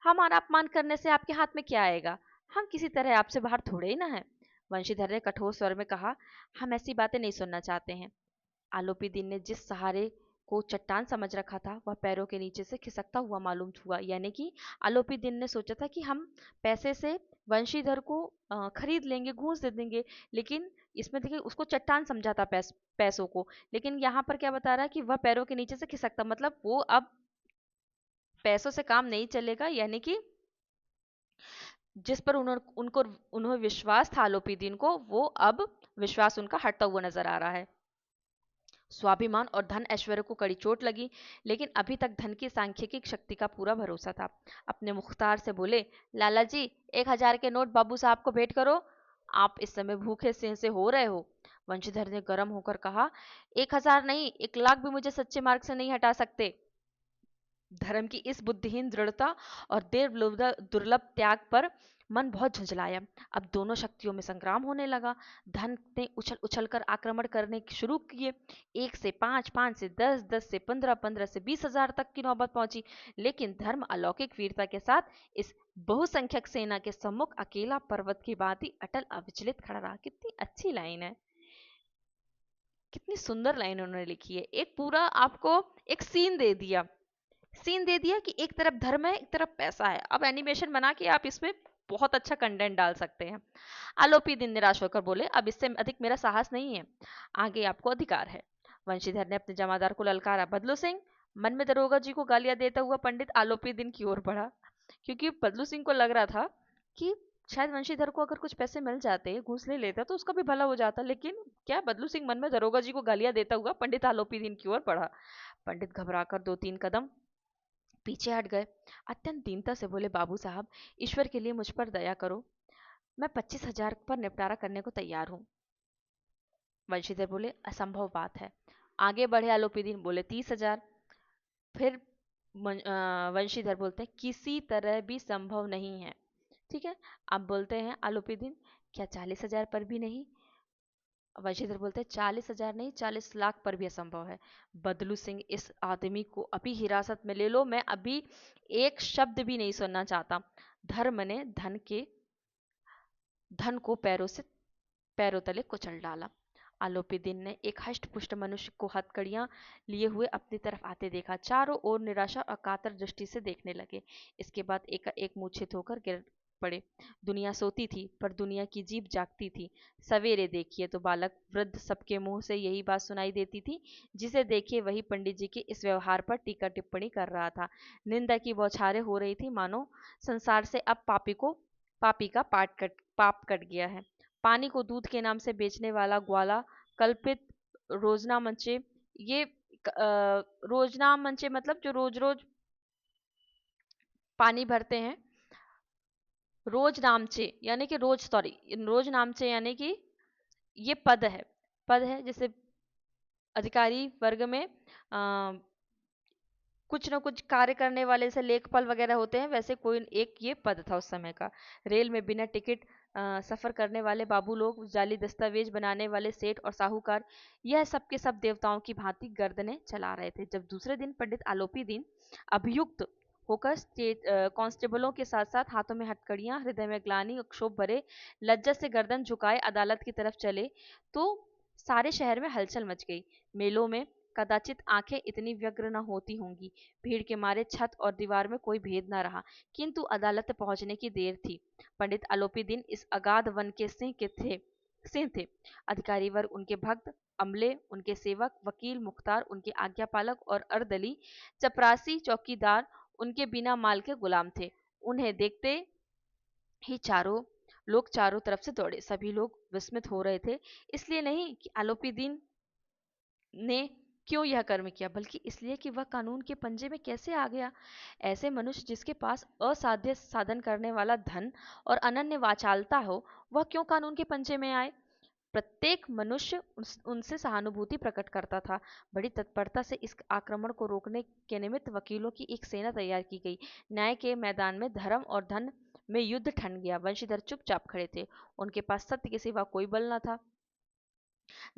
हमारा अपमान करने से आपके हाथ में क्या आएगा? हम किसी तरह आपसे बाहर थोड़े ही ना है। वंशीधर ने कठोर स्वर में कहा, हम ऐसी बातें नहीं सुनना चाहते हैं। आलोपीदीन ने जिस सहारे को चट्टान समझ रखा था वह पैरों के नीचे से खिसकता हुआ मालूम हुआ। यानी कि आलोपीदीन ने सोचा था कि हम पैसे से वंशीधर को खरीद लेंगे, घूस दे देंगे, लेकिन इसमें देखिए उसको चट्टान समझा था पैसों को। लेकिन यहाँ पर क्या बता रहा है कि वह पैरों के नीचे से खिसकता, मतलब वो अब पैसों से काम नहीं चलेगा। यानी कि जिस पर उन्होंने विश्वास था आलोपीदीन को, वो अब विश्वास उनका हटता हुआ नजर आ रहा है। स्वाभिमान और धन ऐश्वर्य को कड़ी चोट लगी, लेकिन अभी तक धन की सांख्यिकी शक्ति का पूरा भरोसा था। अपने मुख्तार से बोले, लाला जी 1,000 के नोट बाबू साहब को भेंट करो। आप इस समय भूखे सिंह से हो रहे हो। वंशीधर ने गर्म होकर कहा, 1,000 नहीं, 1,00,000 भी मुझे सच्चे मार्ग से नहीं हटा सकते। धर्म की इस बुद्धिहीन दृढ़ता और दुर्लभ त्याग पर मन बहुत झुंझलाया। अब दोनों शक्तियों में संग्राम होने लगा। धन ने उछल उछल कर आक्रमण करने शुरू किए। 1 से 5, 5 से 10, 10 से 15, 15 से 20,000 तक की नौबत पहुंची। लेकिन धर्म अलौकिक वीरता के साथ इस बहुसंख्यक सेना के सम्मुख अकेला पर्वत की भांति अटल अविचलित खड़ा रहा। कितनी अच्छी लाइन है, कितनी सुंदर लाइन उन्होंने लिखी है। एक पूरा आपको एक सीन दे दिया कि एक तरफ धर्म है, एक तरफ पैसा है। अब एनिमेशन बना के आप इसमें बहुत अच्छा कंटेंट डाल सकते हैं। आलोपीदीन निराश होकर बोले, अब इससे अधिक मेरा साहस नहीं है, आगे आपको अधिकार है। वंशीधर ने अपने जमादार को ललकारा। बदलू सिंह मन में दरोगा जी को गालियां देता हुआ पंडित आलोपीदीन की ओर बढ़ा, क्योंकि बदलू सिंह को लग रहा था कि शायद वंशीधर को अगर कुछ पैसे मिल जाते, घूस ले लेता, तो उसका भी भला हो जाता। लेकिन क्या, बदलू सिंह मन में दरोगा जी को गालियां देता हुआ पंडित आलोपीदीन की ओर बढ़ा। पंडित घबराकर 2-3 कदम पीछे हट गए। अत्यंत दीनता से बोले, बाबू साहब ईश्वर के लिए मुझ पर दया करो, मैं 25,000 पर निपटारा करने को तैयार हूँ। वंशीधर बोले, असंभव बात है। आगे बढ़े आलोपीदीन, बोले 30,000। फिर वंशीधर बोलते हैं, किसी तरह भी संभव नहीं है। ठीक है, अब बोलते हैं आलोपीदीन, क्या 40,000 पर भी नहीं? वंशीधर बोलते हैं 40,000 नहीं 40 लाख पर भी असंभव है। बदलू सिंह, इस आदमी को अभी हिरासत में ले लो, मैं अभी एक शब्द भी नहीं सुनना चाहता। धर्म ने धन को पैरों तले कुचल डाला। आलोपी दिन ने एक हष्ट पुष्ट मनुष्य को हथकड़ियां लिए हुए अपनी तरफ आते देखा। चारों ओर निराशा और कातर दृष्टि से देखने लगे। इसके बाद एक मूर्छित होकर गिर पड़े। दुनिया सोती थी पर दुनिया की जीभ जागती थी। सवेरे देखिए तो बालक वृद्ध सबके मुंह से यही बात सुनाई देती थी। जिसे देखिए वही पंडित जी के इस व्यवहार पर टीका टिप्पणी कर रहा था। निंदा की बौछारें हो रही थी, मानो संसार से अब पापी का पाप कट गया है। पानी को दूध के नाम से बेचने वाला ग्वाला, कल्पित रोजनामचे, ये रोजनामचे मतलब जो रोज रोज पानी भरते हैं, रोज नामचे यानी कि रोज नामचे यानी कि ये पद है जैसे अधिकारी वर्ग में कुछ न कुछ कार्य करने वाले से लेखपाल वगैरह होते हैं, वैसे कोई एक ये पद था उस समय का। रेल में बिना टिकट सफर करने वाले बाबू लोग, जाली दस्तावेज बनाने वाले सेठ और साहूकार, यह सब के सब देवताओं की भांति गर्दनें चला रहे थे। जब दूसरे दिन पंडित आलोपी दिन अभियुक्त होकर स्टेट कांस्टेबलों के साथ साथ हाथों में हथकड़ियां, हृदय में ग्लानि और क्षोभ भरे लज्जत से गर्दन झुकाए अदालत की तरफ चले, तो सारे शहर में हलचल मच गई। मेलों में कदाचित आंखें इतनी व्यग्र न होती होंगी। भीड़ के मारे छत और दीवार में कोई भेद न रहा, किंतु अदालत पहुंचने की देर थी। पंडित आलोपी दिन इस अगाध वन के सिंह थे। अधिकारी वर्ग उनके भक्त, अमले उनके सेवक, वकील मुख्तार उनके आज्ञापालक और अर्दली चपरासी चौकीदार उनके बिना माल के गुलाम थे। उन्हें देखते ही लोग चारों तरफ से दौड़े। सभी लोग विस्मित हो रहे थे, इसलिए नहीं कि आलोपी दिन ने क्यों यह कर्म किया, बल्कि इसलिए कि वह कानून के पंजे में कैसे आ गया। ऐसे मनुष्य जिसके पास असाध्य साधन करने वाला धन और अनन्य वाचालता हो, वह क्यों कानून के पंजे में आए। प्रत्येक मनुष्य उनसे सहानुभूति प्रकट करता था। बड़ी तत्परता से इस आक्रमण को रोकने के निमित्त वकीलों की एक सेना तैयार की गई। न्याय के मैदान में धर्म और धन में युद्ध ठन गया। वंशीधर चुपचाप खड़े थे। उनके पास सत्य के सिवा कोई बल न था,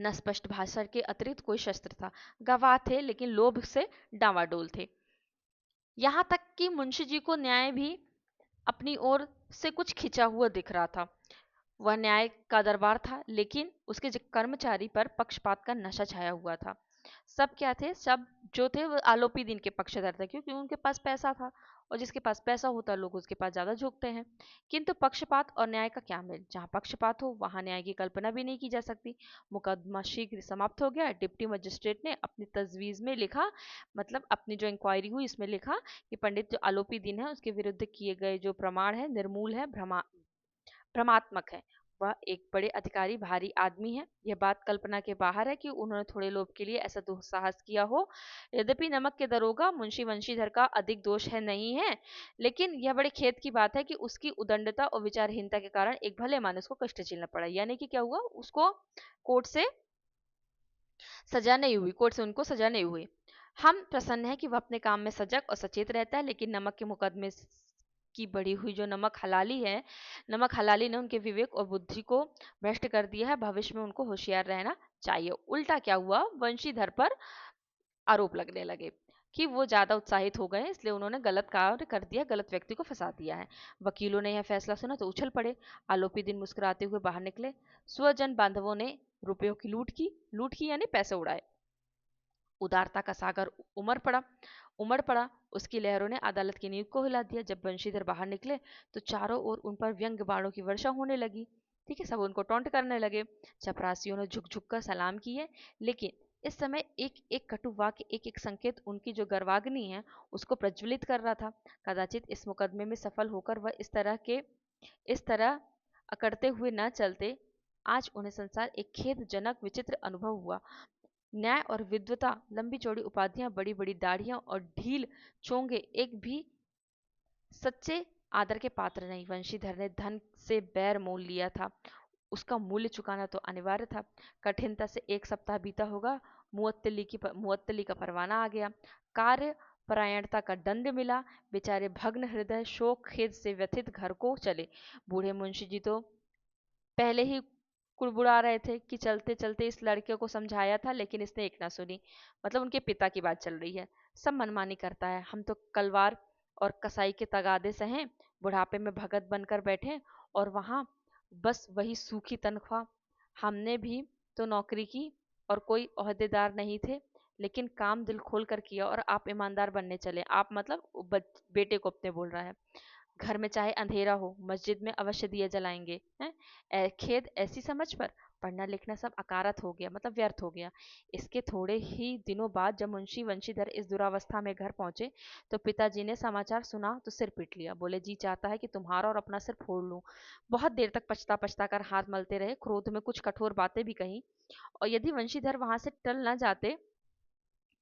न स्पष्ट भाषण के अतिरिक्त कोई शस्त्र था। गवाह थे लेकिन लोभ से डावाडोल थे। यहाँ तक कि मुंशी जी को न्याय भी अपनी ओर से कुछ खिंचा हुआ दिख रहा था। वह न्याय का दरबार था, लेकिन उसके कर्मचारी पर पक्षपात का नशा छाया हुआ था। सब क्या थे, सब जो थे वो आलोपी दिन के पक्षधर थे, क्योंकि उनके पास पैसा था और जिसके पास पैसा होता है लोग उसके पास ज्यादा झुकते हैं। किंतु पक्षपात और न्याय का क्या मेल। जहाँ पक्षपात हो वहां न्याय की कल्पना भी नहीं की जा सकती। मुकदमा शीघ्र समाप्त हो गया। डिप्टी मजिस्ट्रेट ने अपनी तजवीज में लिखा, मतलब अपनी जो इंक्वायरी हुई इसमें लिखा कि पंडित जो आलोपी दिन है उसके विरुद्ध किए गए जो प्रमाण है निर्मूल है, भ्रमात्मक है। वह एक बड़े अधिकारी भारी आदमी है। यह बात कल्पना के बाहर है कि उन्होंने थोड़े लोभ के लिए ऐसा दुस्साहस किया हो। यद्यपि नमक के दरोगा मुंशी वंशीधर का अधिक दोष है नहीं है, लेकिन यह बड़े खेद की बात है कि उसकी उदंडता और विचारहीनता के कारण एक भले मानुस को कष्ट झेलना पड़ा। यानी कि क्या हुआ, उसको कोर्ट से कोर्ट से उनको सजा नहीं हुई। हम प्रसन्न है कि वह अपने काम में सजग और सचेत रहता है, लेकिन नमक के मुकदमे की बढ़ी हुई जो नमक हलाली ने उनके विवेक और बुद्धि को भ्रष्ट कर दिया है। भविष्य में उनको होशियार रहना चाहिए। उल्टा क्या हुआ, वंशीधर पर आरोप लगने लगे कि वो ज्यादा उत्साहित हो गए, इसलिए उन्होंने गलत कार्य कर दिया, गलत व्यक्ति को फंसा दिया है। वकीलों ने यह फैसला सुना तो उछल पड़े। आलोपी दिन मुस्कुराते हुए बाहर निकले। स्वजन बांधवों ने रुपयों की लूट की यानी पैसे उड़ाए। उदारता का सागर उमड़ पड़ा। उसकी लहरों ने अदालत की नींव को हिला दिया। जब वंशीधर बाहर निकले तो चारों ओर उन पर व्यंग्य बाणों की वर्षा होने लगी। ठीक है, सब उनको टॉन्ट करने लगे। चपरासियों ने झुक झुक कर सलाम किए, लेकिन इस समय एक एक कटु वाक्य, एक एक संकेत उनकी जो गर्वाग्नि है उसको प्रज्वलित कर रहा था। कदाचित इस मुकदमे में सफल होकर वह इस तरह अकड़ते हुए न चलते। आज उन्हें संसार एक खेदजनक विचित्र अनुभव हुआ। न्याय और विद्वता, लंबी चौड़ी उपाधियां, बड़ी बड़ी दाढ़ियां और ढील चोंगे एक भी सच्चे आदर के पात्र नहीं। वंशीधर ने धन से बैर मोल लिया था, उसका मूल्य चुकाना तो अनिवार्य था। कठिनता से एक सप्ताह बीता होगा। मुअत्तली का परवाना आ गया। कार्य परायणता का दंड मिला। बेचारे भग्न हृदय शोक खेद से व्यथित घर को चले। बूढ़े मुंशी जी तो पहले ही कुड़बुड़ा रहे थे कि चलते चलते इस लड़के को समझाया था लेकिन इसने एक ना सुनी। मतलब उनके पिता की बात चल रही है। सब मनमानी करता है, हम तो कलवार और कसाई के तगादे सहे बुढ़ापे में भगत बनकर बैठे, और वहां बस वही सूखी तनख्वाह। हमने भी तो नौकरी की और कोई ओहदेदार नहीं थे, लेकिन काम दिल खोल कर किया और आप ईमानदार बनने चले। आप मतलब बेटे को अपने बोल रहा है। घर में चाहे अंधेरा हो, मस्जिद में अवश्य दिए जलाएंगे हैं। खेद ऐसी समझ पर पढ़ना लिखना सब अकारत हो गया, मतलब व्यर्थ हो गया। इसके थोड़े ही दिनों बाद जब मुंशी वंशीधर इस दुरावस्था में घर पहुंचे तो पिताजी ने समाचार सुना तो सिर पीट लिया। बोले, जी चाहता है कि तुम्हारा और अपना सिर फोड़ लूं। बहुत देर तक पछता पछता कर हाथ मलते रहे, क्रोध में कुछ कठोर बातें भी कही, और यदि वंशीधर वहां से टल न जाते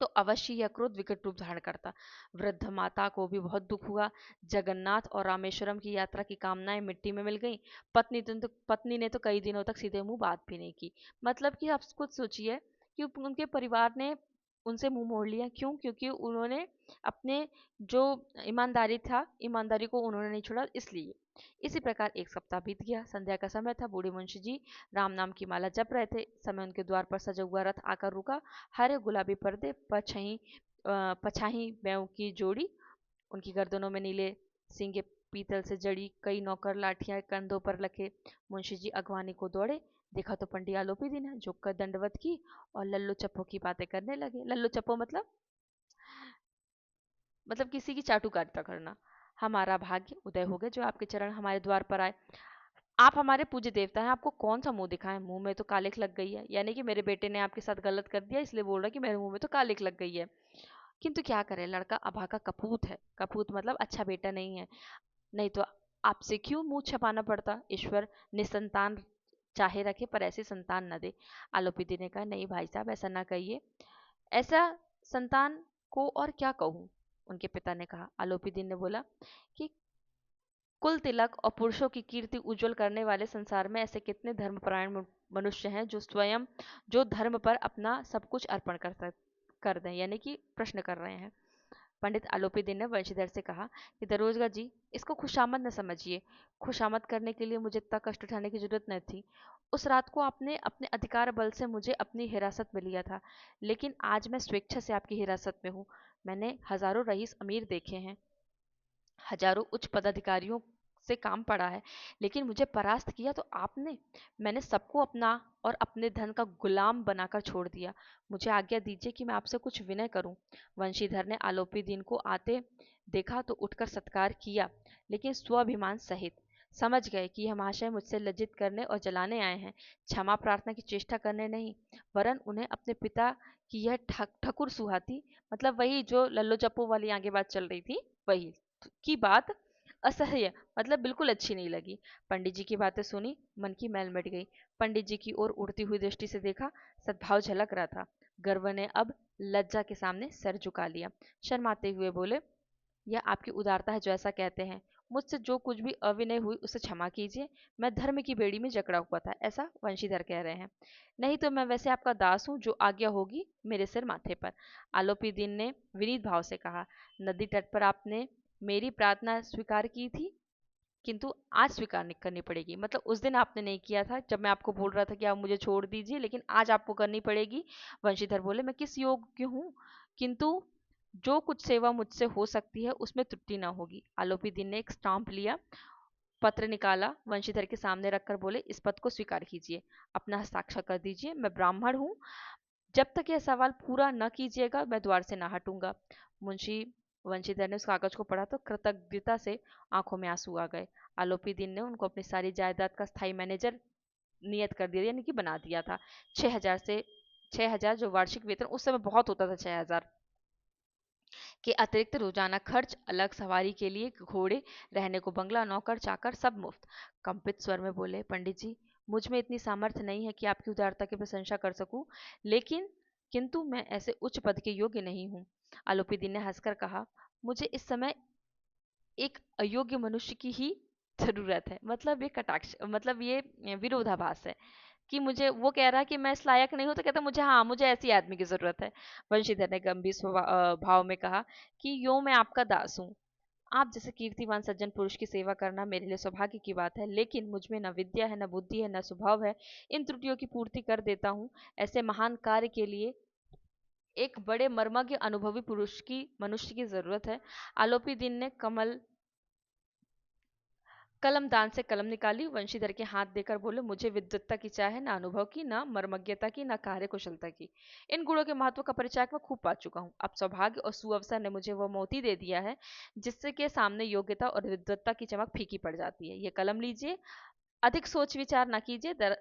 तो अवश्य यह क्रोध विकट रूप धारण करता। वृद्ध माता को भी बहुत दुख हुआ। जगन्नाथ और रामेश्वरम की यात्रा की कामनाएं मिट्टी में मिल गईं। पत्नी ने तो कई दिनों तक सीधे मुंह बात भी नहीं की। मतलब कि आप खुद सोचिए कि उनके परिवार ने उनसे मुंह मोड़ लिया। क्यों? क्योंकि उन्होंने अपने जो ईमानदारी था, ईमानदारी को उन्होंने नहीं छोड़ा, इसलिए। इसी प्रकार एक सप्ताह बीत गया। संध्या का समय था। बूढ़े मुंशी जी राम नाम की माला जप रहे थे। समय उनके द्वार पर सजा हुआ रथ आकर रुका। हरे गुलाबी पर्दे, पछाही बैयों की जोड़ी, उनकी गर्दनों में नीले सींगे पीतल से जड़ी, कई नौकर लाठियां कंधों पर रखे। मुंशी जी अगवानी को दौड़े। देखा तो पंडित आलोपी दिन है, झुककर दंडवत की और लल्लो चप्पो की बातें करने लगे। लल्लो चप्पो मतलब किसी की चाटुकारिता करना। हमारा भाग्य उदय हो गया जो आपके चरण हमारे द्वार पर आए। आप हमारे पूज्य देवता हैं, आपको कौन सा मुंह दिखाएं? मुंह में तो कालिख लग गई है, यानी कि मेरे बेटे ने आपके साथ गलत कर दिया, इसलिए बोल रहा है कि मेरे मुंह में तो कालिख लग गई है। किंतु क्या करे, लड़का अभागा कपूत है। कपूत मतलब अच्छा बेटा नहीं है। नहीं तो आपसे क्यों मुंह छपाना पड़ता। ईश्वर निसंतान चाहे रखे पर ऐसी संतान न दे। आलोपी ने कहा, नहीं भाई साहब, ऐसा ना कहिए। ऐसा संतान को और क्या कहूं, उनके पिता ने कहा। आलोपी दिन ने बोला कि कुल तिलक और पुरुषों की कीर्ति उज्जवल करने वाले संसार में ऐसे कितने धर्मपरायण मनुष्य हैं जो स्वयं जो धर्म पर अपना सब कुछ अर्पण कर दें, यानी कि प्रश्न कर रहे हैं। पंडित आलोपी दिन ने वंशीधर से कहा कि दरोजगा जी, इसको खुशामद न समझिए। खुशामद करने के लिए मुझे इतना कष्ट उठाने की जरूरत न थी। उस रात को आपने अपने अधिकार बल से मुझे अपनी हिरासत में लिया था, लेकिन आज मैं स्वेच्छा से आपकी हिरासत में हूँ। मैंने हजारों रईस अमीर देखे हैं, हजारों उच्च पदाधिकारियों से काम पड़ा है, लेकिन मुझे परास्त किया तो आपने। मैंने सबको अपना और अपने धन का गुलाम बनाकर छोड़ दिया। मुझे आज्ञा दीजिए कि मैं आपसे कुछ विनय करूं। वंशीधर ने आलोपी दिन को आते देखा तो उठकर सत्कार किया, लेकिन स्वाभिमान सहित। समझ गए कि यह महाशय मुझसे लज्जित करने और जलाने आए हैं, क्षमा प्रार्थना की चेष्टा करने नहीं। वरन उन्हें अपने पिता की यह ठकुर सुहाती, मतलब वही जो लल्लो चप्पू वाली आगे बात चल रही थी, वही की बात असह्य, मतलब बिल्कुल अच्छी नहीं लगी। पंडित जी की बातें सुनी, मन की मैल मिट गई। पंडित जी की ओर उड़ती हुई दृष्टि से देखा, सद्भाव झलक रहा था। गर्व ने अब लज्जा के सामने सर झुका लिया। शर्माते हुए बोले, यह आपकी उदारता है जो ऐसा कहते हैं। मुझसे जो कुछ भी अविनय हुई उसे क्षमा कीजिए। मैं धर्म की बेड़ी में जकड़ा हुआ था, ऐसा वंशीधर कह रहे हैं। नहीं तो मैं वैसे आपका दास हूँ, जो आज्ञा होगी मेरे सिर माथे पर। आलोपी दिन ने विनीत भाव से कहा, नदी तट पर आपने मेरी प्रार्थना स्वीकार की थी, किंतु आज स्वीकार नहीं करनी पड़ेगी। मतलब उस दिन आपने नहीं किया था जब मैं आपको बोल रहा था कि आप मुझे छोड़ दीजिए, लेकिन आज आपको करनी पड़ेगी। वंशीधर बोले, मैं किस योग्य हूँ, किंतु जो कुछ सेवा मुझसे हो सकती है उसमें त्रुटि ना होगी। आलोपी दिन ने एक स्टाम्प लिया, पत्र निकाला, वंशीधर के सामने रखकर बोले, इस पद को स्वीकार कीजिए, अपना हस्ताक्षर कर दीजिए। मैं ब्राह्मण हूँ, जब तक यह सवाल पूरा न कीजिएगा मैं द्वार से ना हटूंगा। मुंशी वंशीधर ने उस कागज को पढ़ा तो कृतज्ञता से आंखों में आंसू आ गए। आलोपी दिन ने उनको अपनी सारी जायदाद का स्थायी मैनेजर नियत कर दिया, यानी कि बना दिया था। 6,000 जो वार्षिक वेतन उस समय बहुत होता था, 6,000 के अतिरिक्त रोजाना खर्च, अलग सवारी के लिए घोड़े, रहने को बंगला, नौकर चाकर, सब मुफ्त। कंपित स्वर में बोले, पंडित जी, मुझ में इतनी सामर्थ्य नहीं है कि आपकी उदारता की प्रशंसा कर सकूं, लेकिन किंतु मैं ऐसे उच्च पद के योग्य नहीं हूँ। आलोपी दिन ने हंसकर कहा, मुझे इस समय एक अयोग्य मनुष्य की ही जरूरत है। मतलब ये कटाक्ष, मतलब ये विरोधाभास है कि मुझे वो कह रहा है कि मैं इस लायक नहीं हूं, तो कहता मुझे, हाँ, मुझे ऐसी आदमी की जरूरत है। वंशीधर ने गंभीर भाव में कहा कि यो मैं आपका दास हूँ, आप जैसे कीर्तिवान सज्जन पुरुष की सेवा करना मेरे लिए सौभाग्य की बात है, लेकिन मुझ में न विद्या है, न बुद्धि है, न स्वभाव है। इन त्रुटियों की पूर्ति कर देता हूँ। ऐसे महान कार्य के लिए एक बड़े मर्मज्ञ अनुभवी पुरुष की मनुष्य की जरूरत है। आलोपी दिन ने कलमदान से कलम निकाली, वंशीधर के हाथ देकर बोले, मुझे विद्वत्ता की चाह है, ना अनुभव की, ना मर्मज्ञता की, ना कार्य कुशलता की। इन गुणों के महत्व का परिचय मैं खूब पा चुका हूँ। अब सौभाग्य और सुअवसर ने मुझे वह मोती दे दिया है जिससे के सामने योग्यता और विद्वत्ता की चमक फीकी पड़ जाती है। ये कलम लीजिए, अधिक सोच विचार ना कीजिए,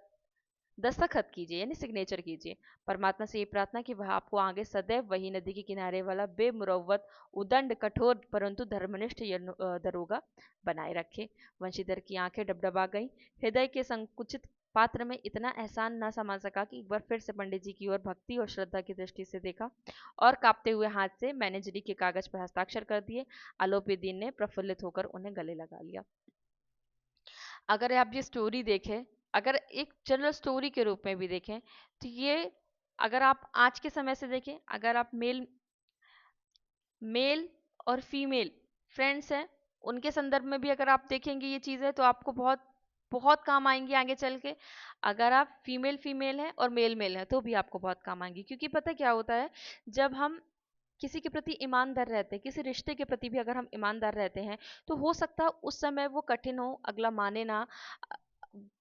दस्तखत कीजिए यानी सिग्नेचर कीजिए। परमात्मा से ये प्रार्थना कि वह आपको आगे सदैव वही नदी के किनारे वाला बेमुरव्वत, उदंड, कठोर परंतु धर्मनिष्ठ दरोगा बनाए रखे। वंशीधर की आंखें डबडबा गईं। हृदय के संकुचित पात्र में इतना एहसान ना समा सका कि एक बार फिर से पंडित जी की ओर भक्ति और श्रद्धा की दृष्टि से देखा और कांपते हुए हाथ से मैनेजरी के कागज पर हस्ताक्षर कर दिए। आलोपी दीन ने प्रफुल्लित होकर उन्हें गले लगा लिया। अगर आप ये स्टोरी देखें, अगर एक जनरल स्टोरी के रूप में भी देखें, तो ये अगर आप आज के समय से देखें, अगर आप मेल मेल और फीमेल फ्रेंड्स हैं, उनके संदर्भ में भी अगर आप देखेंगे ये चीज़ें, तो आपको बहुत बहुत काम आएंगी आगे चल के। अगर आप फीमेल फीमेल हैं और मेल मेल हैं तो भी आपको बहुत काम आएंगी, क्योंकि पता क्या होता है, जब हम किसी के प्रति ईमानदार रहते हैं, किसी रिश्ते के प्रति भी अगर हम ईमानदार रहते हैं, तो हो सकता है उस समय वो कठिन हो, अगला माने ना,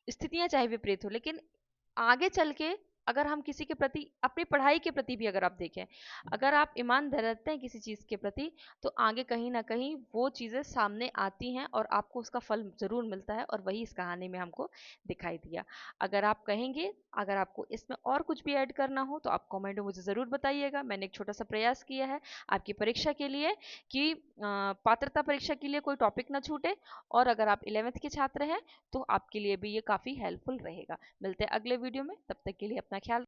स्थितियां चाहे विपरीत हो, लेकिन आगे चल के अगर हम किसी के प्रति, अपनी पढ़ाई के प्रति भी अगर आप देखें, अगर आप ईमानदार रहते हैं किसी चीज़ के प्रति, तो आगे कहीं ना कहीं वो चीज़ें सामने आती हैं और आपको उसका फल ज़रूर मिलता है, और वही इस कहानी में हमको दिखाई दिया। अगर आप कहेंगे, अगर आपको इसमें और कुछ भी ऐड करना हो तो आप कमेंट में मुझे ज़रूर बताइएगा। मैंने एक छोटा सा प्रयास किया है आपकी परीक्षा के लिए कि पात्रता परीक्षा के लिए कोई टॉपिक ना छूटे, और अगर आप 11th के छात्र हैं तो आपके लिए भी ये काफ़ी हेल्पफुल रहेगा। मिलते हैं अगले वीडियो में, तब तक के लिए अपना ख्याल